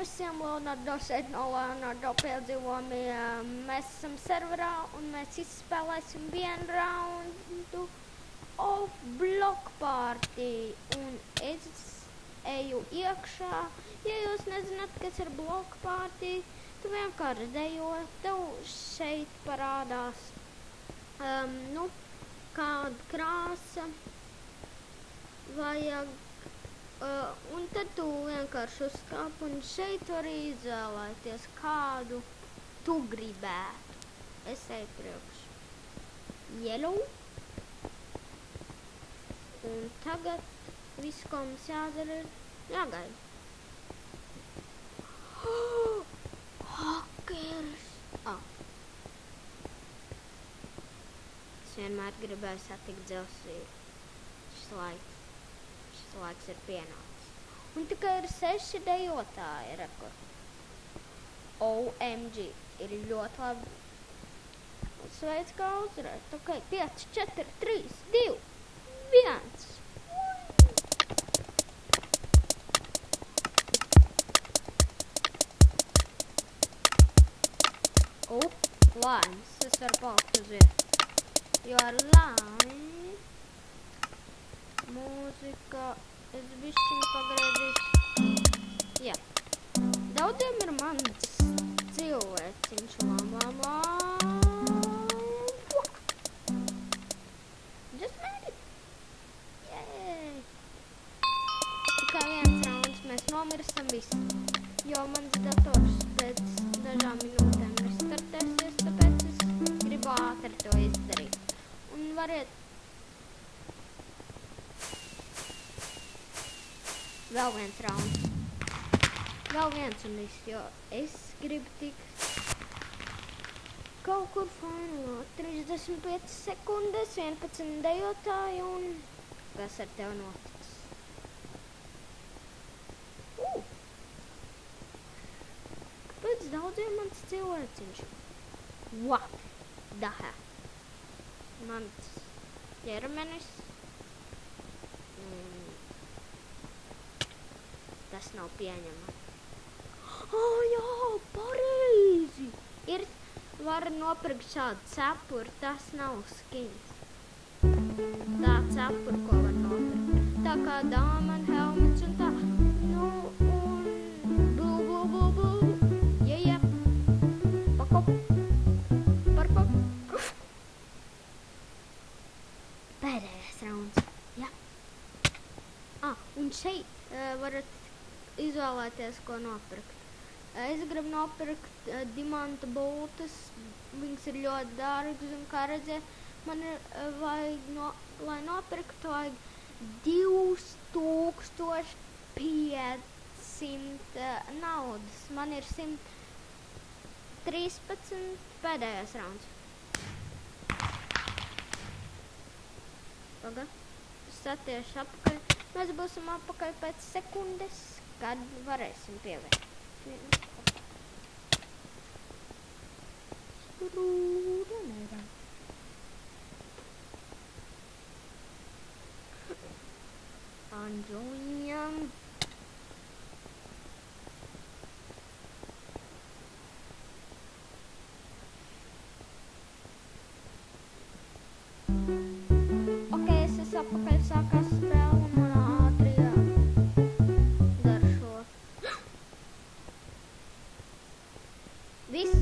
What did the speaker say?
visiem, Leonardo šeit no Leonardo piedzīvojumi. Mēs esam serverā un mēs izspēlēsim vienu raundu of Block Party. Un es eju iekšā. Ja jūs nezināt, kas ir Block Party, tu vienkārši dejo, tev šeit parādās kāda krāsa vajag. Un tad tu vienkārši uzkāp un šeit var izvēlēties, kādu tu gribētu. Es eju priekš yellow. Un tagad viss, ko mums jādara, ir jāgaida. Hakers! Es vienmēr gribēju satikt Dzelzsvīru. Šis laiks ir pienācis. Un tikai ir 6 dejotāji rekordi. OMG, ir ļoti labi. Sveic, kā uzvarēt. Ok, 5, 4, 3, 2, 1. Laimes. Es varu palikt uz vietu. Jo ar laimi mūzika es bišķiņ pagriezīšu. Jā. Daudziem ir mans cilvēciņš. Just made it. Yay. Tikai viens rauns mēs nomirstam visi. Jo mans dators pēc dažām minūtēm restartēsies, tāpēc es gribu ātri to izdarīt. Un variet vēl viens rauns. Vēl viens un viss, jo es gribu tikt kaut kur finālā. 35 sekundes, 11 dejotāji un kas ar tevi noticis? Kāpēc daudziem mans cilvēciņš? What the hell? Mans ķermenis. Tas nav pieņemami. Jā, pareizi! Var nopirkt šādu cepuri, tas nav skins. Tā cepuri, ko var nopirkt. Tā kā Diamond helmets un tā. Nu, un blu. Jā. Pakop. Parkop. Pēdējais rauns. Jā. Un šeit varat izvēlēties, ko nopirkt. Es gribu nopirkt dimanta bultas. Viņas ir ļoti dārgas un, kā redzēt, man vajag, lai nopirktu, vajag 2500 naudas. Man ir 113 pēdējais rauns. Paga. Satiešu apakaļ. Mēs būsim apakaļ pēc sekundes, kad varēsim pievērt. Anjoinam. Ok, es esmu apakaļ, sākās spēle un man ātri garšo. Viss.